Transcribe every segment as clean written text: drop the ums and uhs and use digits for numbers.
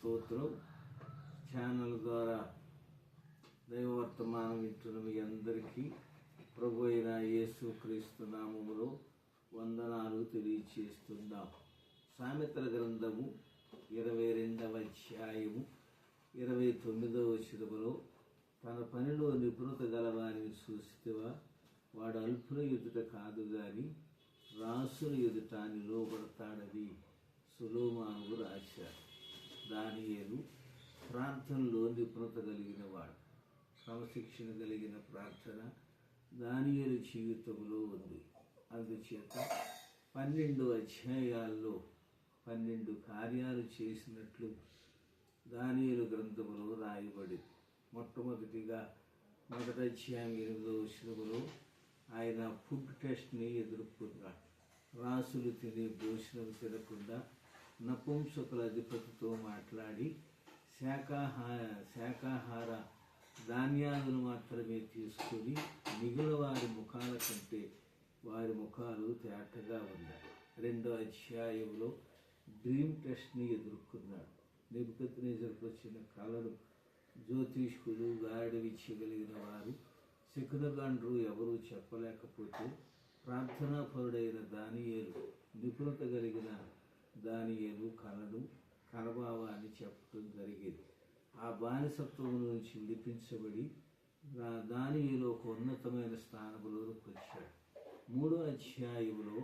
స్తోత్రం. ఛానల్ ద్వారా దైవవర్తమానం వింటున్న మీ అందరికీ ప్రభు అయిన యేసు క్రీస్తు నామములో వందనాలు తెలియచేస్తున్నాం. సామెతల గ్రంథము 22వ అధ్యాయము 29వ వచనములో, తన పనిలో నిపుణత గలవారిని చూసితివా, వాడు అల్పుల ఎదుట కాదు గాని రాసుల ఎదుట నిలువబడతాడని సొలొమోను రాశారు. దానియేలు ప్రార్థనలో నిపుణత కలిగిన వాడు. క్రమశిక్షణ కలిగిన ప్రార్థన దానియేలు జీవితంలో ఉంది. అందుచేత 12 అధ్యాయాల్లో 12 కార్యాలు చేసినట్లు దానియేలు గ్రంథములో రాయబడింది. మొట్టమొదటిగా 1వ అధ్యాయం 8వ వచనములో ఆయన ఫుడ్ టెస్ట్ని ఎదుర్కొన్నాడు. రాసులు తినే భోజనం తినకుండా నపుంసకుల అధిపతితో మాట్లాడి శాకాహార ధాన్యాలను మాత్రమే తీసుకొని మిగిలిన వారి ముఖాల కంటే వారి ముఖాలు తేటగా ఉన్నాయి. 2వ అధ్యాయంలో డ్రీమ్ టెస్ట్ని ఎదుర్కొన్నాడు. నెబుకద్నెజరుకు వచ్చిన కళలు జ్యోతిష్కులు గాడి విచ్చగలిగిన వారు శకునగాండ్రు ఎవరూ చెప్పలేకపోతే ప్రార్థనాపరుడైన దానియేలు నిపుణత కలిగిన దానియేలు కళలు కలభావాన్ని చెప్పడం జరిగింది. ఆ బానిసత్వం నుంచి విడిపించబడి దానియేలు ఒక ఉన్నతమైన స్థానంలోకి వచ్చాడు. 3వ అధ్యాయంలో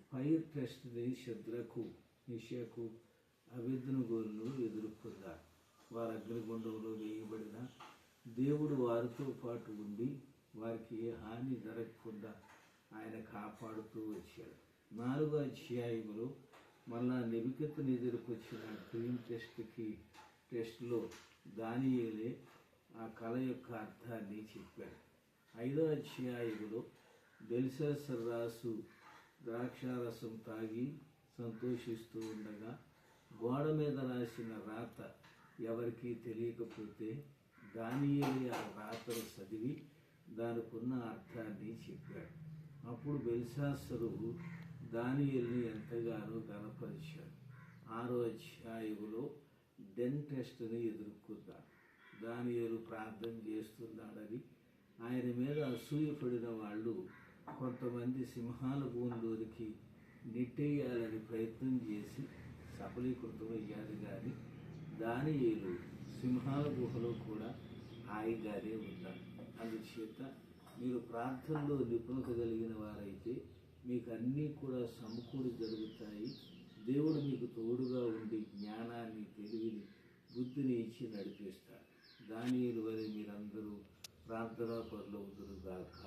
ఫైర్ టెస్ట్ని షద్రకు, మెషకు, అబేద్నెగోలను ఎదుర్కొన్నారు. వారు అగ్నిగుండంలో వేయబడిన దేవుడు వారితో పాటు ఉండి వారికి ఏ హాని జరగకుండా ఆయన కాపాడుతూ వచ్చాడు. 4వ అధ్యాయంలో మళ్ళా నెబుకద్నెజరుకు వచ్చిన డ్రీమ్ టెస్ట్లో దానియేలే ఆ కళ యొక్క అర్థాన్ని చెప్పాడు. 5వ అధ్యాయంలో బెల్షస్సరు రాజు ద్రాక్షారసం తాగి సంతోషిస్తూ ఉండగా గోడ మీద రాసిన రాత ఎవరికీ తెలియకపోతే దానియేలే ఆ రాతను చదివి దానికున్న అర్థాన్ని చెప్పాడు. అప్పుడు బెల్షస్సరు దానియేలుని ఎంతగానో ఘనపరిచాడు. 6వ అధ్యాయంలో డెన్ టెస్ట్ని ఎదుర్కొన్నాడు. దానియేలు ప్రార్థన చేస్తున్నాడని ఆయన మీద అసూయపడిన వాళ్ళు కొంతమంది సింహాల భూమిలోనికి నెట్టేయాలని ప్రయత్నం చేసి సఫలీకృతమయ్యారు. కానీ దానియేలు సింహాల గుహలో కూడా హాయిగానే ఉన్నాడు. అందుచేత మీరు ప్రార్థనలో నిపుణత కలిగిన వారైతే మీకు అన్నీ కూడా సమకూడి జరుగుతాయి. దేవుడు మీకు తోడుగా ఉండి జ్ఞానాన్ని, తెలివిని, బుద్ధిని ఇచ్చి నడిపిస్తాడు. దానియేలు వలె మీరందరూ ప్రార్థనా పరులవుదురుగాక.